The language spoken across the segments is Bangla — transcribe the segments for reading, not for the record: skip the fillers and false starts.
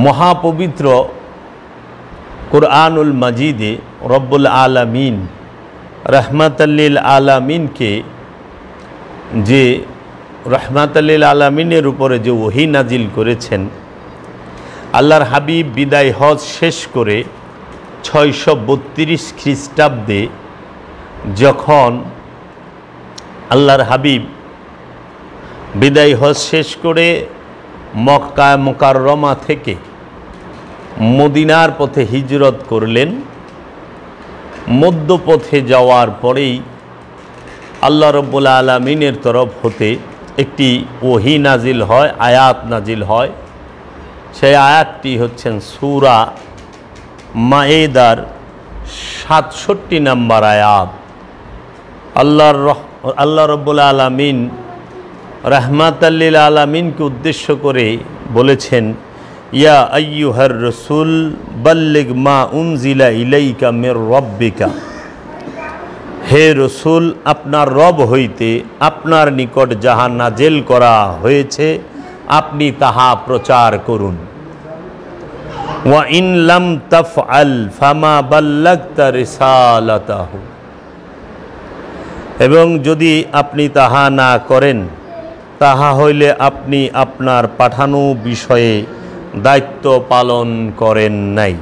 মহাপবিত্র কুরআনুল মাজিদে রব্বুল আলামিন রহমাতাল্লিল আলামিনকে যে রহমাতাল্লিল আলামিনের উপরে যে ওহী নাজিল করেছেন, আল্লাহর হাবিব বিদায় হজ শেষ করে 632 খ্রিস্টাব্দে যখন আল্লাহর হাবিব বিদায় হজ শেষ করে মক্কা মুকাররমা থেকে মদিনার পথে হিজরত করলেন, মধ্যপথে যাওয়ার পরেই আল্লাহ রাব্বুল আলামিনের তরফ হতে একটি ওহী নাজিল হয়, আয়াত নাজিল হয়। সেই আয়াতটি হচ্ছেন সূরা মায়েদার 67 নম্বর আয়াত। আল্লাহ রাব্বুল আলামিন রহমাতাল্লিল আলামিনকে উদ্দেশ্য করে বলেছেন, ইয়া আইয়ুহার রাসূল বাল্লিগ মা উনজিলা ইলাইকা মির রাব্বিকা, হে রসুল, আপনার রব হইতে আপনার নিকট যাহা নাজেল করা হয়েছে আপনি তাহা প্রচার করুন। ওয়া ইন লাম তাফআল ফামা বাল্লাগতা রিসালাতাহু, এবং যদি আপনি তাহা না করেন তাহা হইলে আপনি আপনার পাঠানো বিষয়ে দায়িত্ব পালন করেন নাই।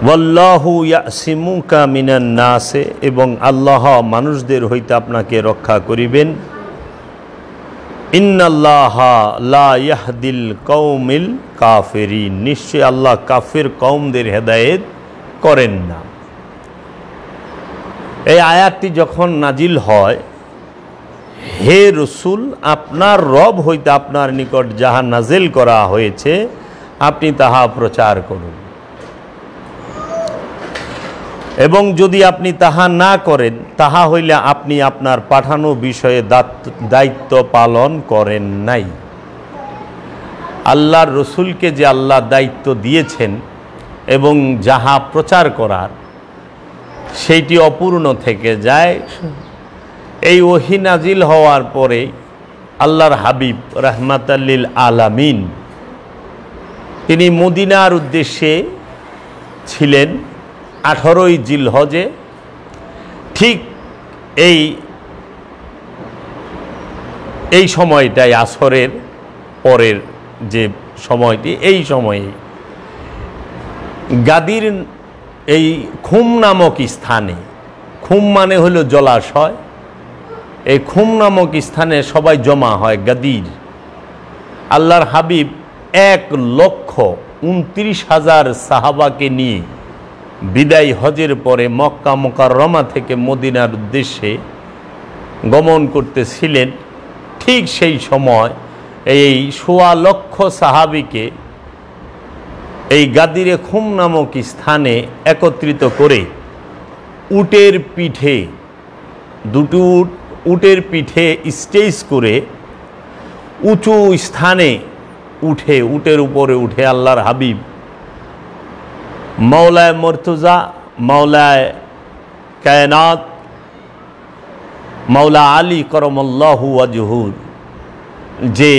ওয়াল্লাহু ইয়াসিমুকা মিনান নাসে, এবং আল্লাহ মানুষদের হইতে আপনাকে রক্ষা করিবেন। ইন্নাল্লাহা লা ইয়াহদিল কওমিল কাফিরিন, নিশ্চয় আল্লাহ কাফির কওমদের হেদায়েত করেন না। এই আয়াতটি যখন নাজিল হয়, হে রসুল, আপনার রব হইতে আপনার নিকট যাহা নাজিল করা হয়েছে আপনি তাহা প্রচার করুন, এবং যদি আপনি তাহা না করেন তাহা হইলে আপনি আপনার পাঠানো বিষয়ে দায়িত্ব পালন করেন নাই। আল্লাহর রসুলকে যে আল্লাহ দায়িত্ব দিয়েছেন এবং যাহা প্রচার করার সেইটি অপূর্ণ থেকে যায়। এই ওহী নাজিল হওয়ার পরে আল্লাহর হাবিব রহমাতাল্লিল আলামিন তিনি মদিনার উদ্দেশ্যে ছিলেন 18ই জিলহজে। ঠিক এই সময়টাই আসরের পরের যে সময়টি, এই সময়ে গাদির এই খুম নামক স্থানে, খুম মানে হলো জলাশয়, এই খুম নামক স্থানে সবাই জমা হয় গাদির। আল্লাহর হাবিব 1,29,000 সাহাবাকে নিয়ে বিদায় হজের পরে মক্কা মুকাররমা থেকে মদিনার উদ্দেশ্যে গমন করতেছিলেন। ঠিক সেই সময় এই 1.25 লক্ষ সাহাবিকে এই গাদিরে খুম নামক স্থানে একত্রিত করে উটের পিঠে, দুটো উটের পিঠে স্টেজ করে উঁচু স্থানে উঠে, উটের উপরে উঠে আল্লাহর হাবিব মাওলায় মুর্তজা, মাওলায় কায়নাত, মাওলা আলী করমল্লাহু ওয়াজহুর যে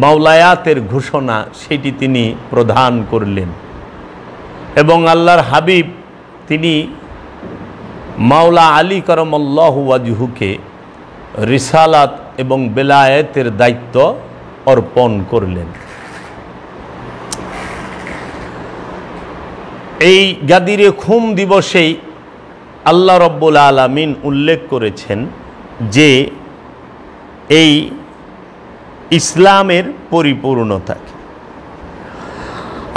মাওলায়াতের ঘোষণা সেটি তিনি প্রদান করলেন। এবং আল্লাহর হাবিব তিনি মাওলা আলী করমল্লাহু ওয়াজহুকে রিসালাত এবং বেলায়েতের দায়িত্ব অর্পণ করলেন। এই গাদিরে খুম দিবসেই আল্লাহ রাব্বুল আলামিন উল্লেখ করেছেন যে এই ইসলামের পরিপূর্ণতাকে।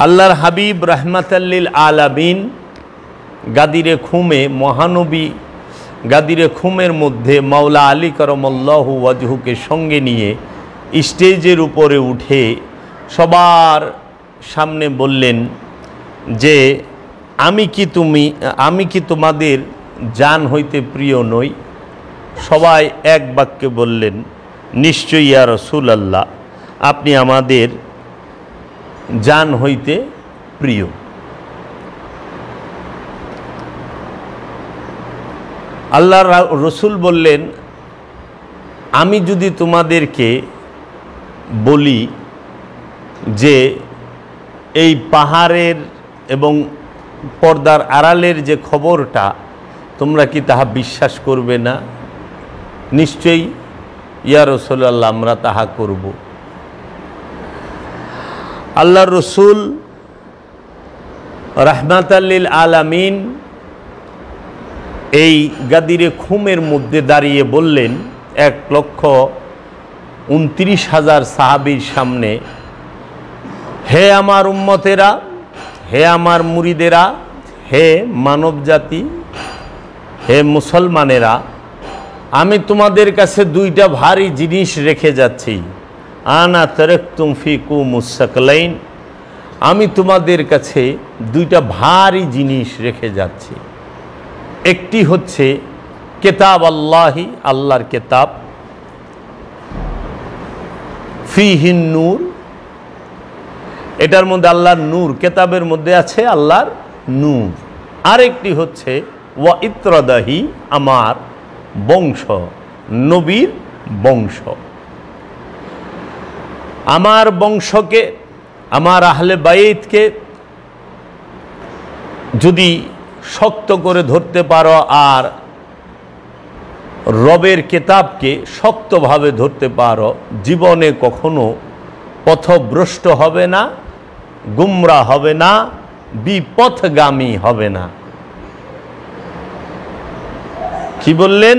আল্লাহর হাবিব রহমাতাল্লিল আলামিন গাদিরে খুমে মহানবী গাদিরে খুমের মধ্যে মাওলা আলী করমল্লাহু ওয়াজহুকে সঙ্গে নিয়ে স্টেজের উপরে উঠে সবার সামনে বললেন যে আমি কি তোমাদের জান হইতে প্রিয় নই? সবাই এক বাক্যে বললেন, নিশ্চয়ই ইয়া রাসূলুল্লাহ, আপনি আমাদের জান হইতে প্রিয়। আল্লাহর রসুল বললেন, আমি যদি তোমাদেরকে বলি যে এই পাহাড়ের এবং পর্দার আড়ালের যে খবরটা, তোমরা কি তাহা বিশ্বাস করবে না? নিশ্চয়ই ইয়া রাসূলুল্লাহ, আমরা তাহা করব। আল্লাহর রসুল রাহমাতাল লিল আলামিন এই গাদিরে খুমের মধ্যে দাঁড়িয়ে বললেন 1,29,000 সাহাবীর সামনে, হে আমার উম্মতেরা, হে আমার মুরিদেরা, হে মানব জাতি, হে মুসলমানেরা, আমি তোমাদের কাছে দুইটা ভারী জিনিস রেখে যাচ্ছি। আনা তারাকতুম ফিকুমুস সাকলাইন, আমি তোমাদের কাছে দুইটা ভারী জিনিস রেখে যাচ্ছি। একটি হচ্ছে কিতাব আল্লাহি, আল্লাহর কিতাব, ফিহিন নূর, এটার মধ্যে আল্লাহর নূর, কিতাবের মধ্যে আছে আল্লাহর নূর। আরেকটি হচ্ছে ওয়া ইত্রাদাহি, আমার বংশ, নবীর বংশ। আমার বংশকে, আমার আহলে বাইতকে যদি শক্ত করে ধরতে পারো আর রবের কিতাবকে শক্তভাবে ধরতে পারো, জীবনে কখনো পথভ্রষ্ট হবে না, গুমরা হবে না, বিপথগামী হবে না। কি বললেন?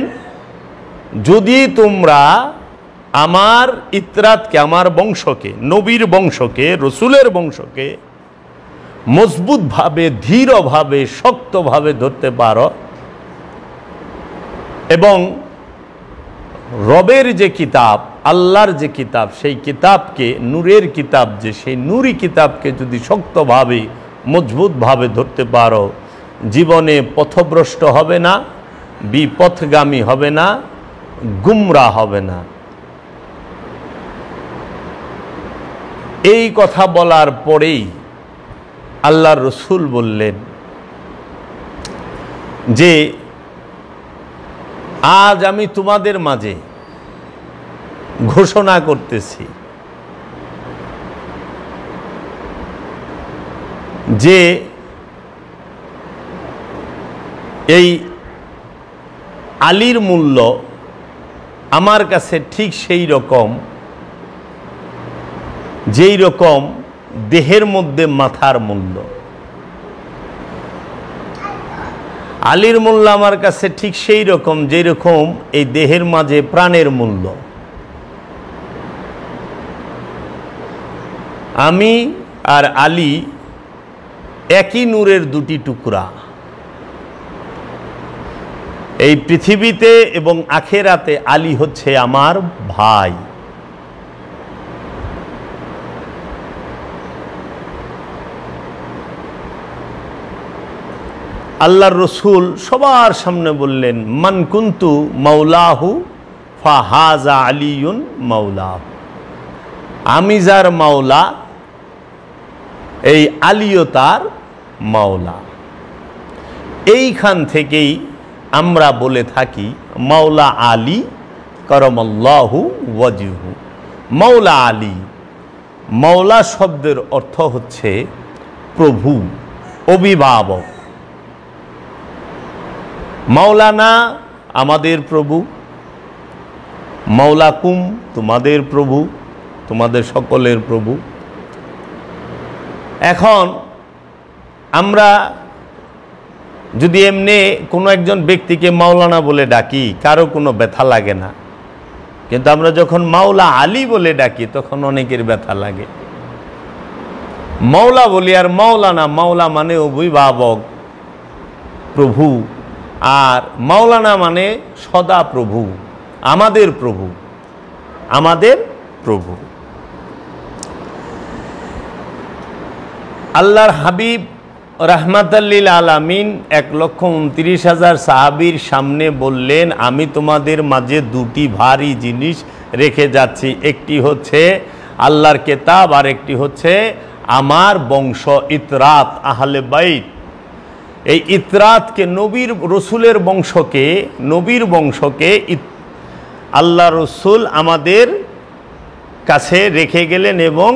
যদি তোমরা আমার ইত্রাতকে, আমার বংশকে, নবীর বংশকে, রসুলের বংশকে মজবুতভাবে, দৃঢ়ভাবে, শক্তভাবে ধরতে পারো এবং রবের যে কিতাব, আল্লাহর যে কিতাব, সেই কিতাবকে, নূরের কিতাব যে, সেই নূরি কিতাবকে যদি শক্তভাবে, মজবুতভাবে ধরতে পারো, জীবনে পথভ্রষ্ট হবে না, বিপথগামী হবে না, গুমরা হবে না। এই কথা বলার পরেই আল্লাহর রসুল বললেন যে আজ আমি তোমাদের মাঝে ঘোষণা করতেছি যে এই আলীর মূল্য আমার কাছে ঠিক সেই রকম যেই রকম দেহের মধ্যে মাথার মূল্য। আলীর মূল্য আমার কাছে ঠিক সেই রকম যেই রকম এই দেহের মাঝে প্রাণের মূল্য। আমি আর আলী একই নূরের দুটি টুকরা। এই পৃথিবীতে এবং আখেরাতে আলী হচ্ছে আমার ভাই। আল্লাহর রসুল সবার সামনে বললেন, মান কুন্তু মাওলাহু ফাহাজা আলিয়ুন মাওলাহু, আমি যার মাওলা, এই আলীও তার মাওলা। এইখান থেকেই আমরা বলে থাকি মাওলা আলী করমাল্লাহু ওয়াজহু। মাওলা আলী, মাওলা শব্দের অর্থ হচ্ছে প্রভু, অভিভাবক। মাওলানা আমাদের প্রভু, মাওলাকুম তোমাদের প্রভু, তোমাদের সকলের প্রভু। এখন আমরা যদি এমনি কোনো একজন ব্যক্তিকে মাওলানা বলে ডাকি, কারো কোনো ব্যথা লাগে না, কিন্তু আমরা যখন মাওলা আলী বলে ডাকি তখন অনেকের ব্যথা লাগে। মাওলা বলি আর মাওলানা, মাওলা মানে অভিভাবক, প্রভু, আর মাওলানা মানে সদা প্রভু, আমাদের প্রভু, আমাদের প্রভু। আল্লাহর হাবিব রাহমাতাল লিল আলামিন 1,29,000 সাহাবীর সামনে বললেন, আমি তোমাদের মাঝে দুটি ভারী জিনিস রেখে যাচ্ছি। একটি হচ্ছে আল্লাহর কিতাব, আর একটি হচ্ছে আমার বংশ, ইতরাত, আহলে বাইত। এই ইতরাতকে, নবীর রসুলের বংশকে, নবীর বংশকে আল্লাহ রসুল আমাদের কাছে রেখে গেলেন এবং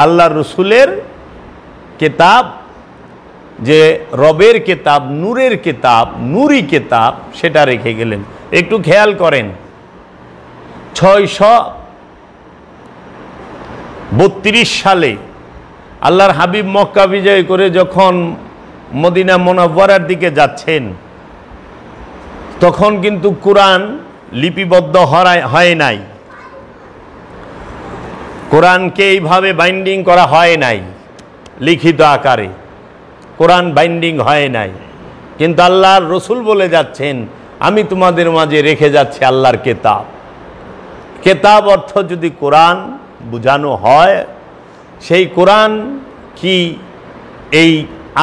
আল্লাহ রসুলের কিতাব, যে রবের কিতাব, নূরের কিতাব, নূরি কিতাব, সেটা রেখে গেলেন। একটু খেয়াল করেন, 632 সালে আল্লাহর হাবিব মক্কা বিজয় করে যখন মদিনা মুনাওয়ারার দিকে যাচ্ছেন, তখন কিন্তু কোরআন লিপিবদ্ধ হয় নাই, কোরআনকে এইভাবে বাইন্ডিং করা হয় নাই লিখিত আকারে, কোরআন বাইন্ডিং হয় নাই। কিন্তু আল্লাহর রসুল বলে যাচ্ছেন, আমি তোমাদের মাঝে রেখে যাচ্ছি আল্লাহর কেতাব। কেতাব অর্থ যদি কোরআন বোঝানো হয়, সেই কোরআন কি এই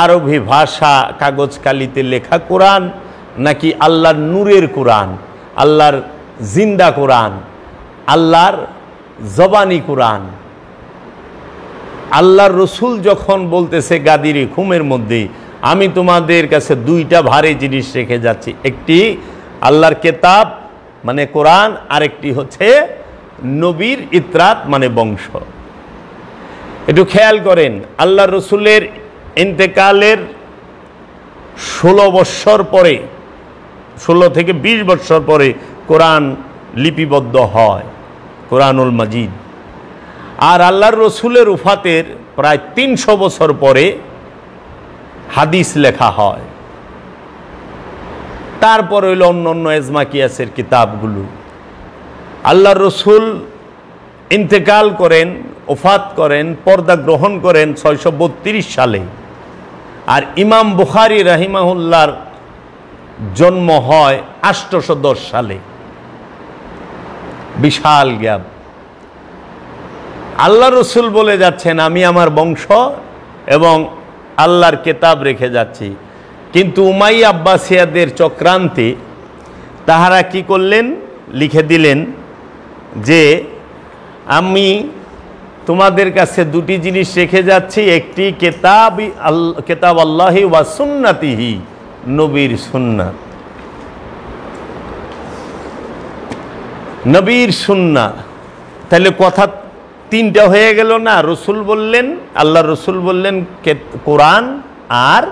আরবি ভাষা কাগজ কালিতে লেখা কোরআন, নাকি আল্লাহর নূরের কোরআন, আল্লাহর জিন্দা কোরআন, আল্লাহর জবানি কোরআন? আল্লাহর রসুল যখন বলতেছে গাদিরে ঘুমের মধ্যে, আমি তোমাদের কাছে দুইটা ভারী জিনিস রেখে যাচ্ছি, একটি আল্লাহর কেতাব মানে কোরআন, আরেকটি হচ্ছে নবীর ইতরাত মানে বংশ। একটু খেয়াল করেন, আল্লাহর রসুলের ইন্তেকালের 16 বৎসর পরে, 16 থেকে 20 বৎসর পরে কোরআন লিপিবদ্ধ হয়, কোরআনুল মাজিদ। আর আল্লাহর রসুলের উফাতের প্রায় 300 বছর পরে হাদিস লেখা হয়। তারপর হইল অন্য এজমা কিয়াসের কিতাবগুলো। আল্লাহর রসুল ইন্তেকাল করেন, ওফাত করেন, পর্দা গ্রহণ করেন 632 সালে। আর ইমাম বুখারী রাহিমাহুল্লাহর জন্ম হয় 810 সালে। বিশাল গ্যাপ। আল্লাহ রসুল বলে যাচ্ছেন, আমি আমার বংশ এবং আল্লাহর কেতাব রেখে যাচ্ছি। কিন্তু উমাইয়া আব্বাসিয়াদের চক্রান্তে তাহারা কি করলেন, লিখে দিলেন যে আমি তোমাদের কাছে দুটি জিনিস রেখে যাচ্ছি, একটি কেতাব আল্লাহি ওয়া সুন্নাতিহি, নবীর সুন্নাত, নবীর সুন্নাত। তাহলে কথা তিনটা হয়ে গেল না? রসুল বললেন, আল্লাহ রসুল বললেন কোরআন আর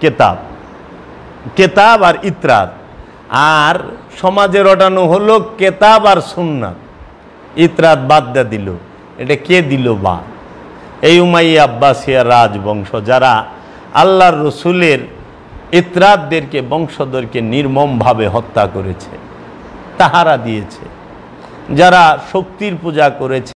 কেতাব, কেতাব আর ইতরাত। আর সমাজে রটানো হলো কেতাব আর সুন্নাত, ইতরাত বাদ দিয়ে দিল। এটা কে দিল বা? এই উমাইয়া আব্বাসিয়া রাজবংশ, যারা আল্লাহর রসুলের ইতরাতদেরকে, বংশধরকে নির্মমভাবে হত্যা করেছে, তাহারা দিয়েছে। যারা শক্তির পূজা করেছে,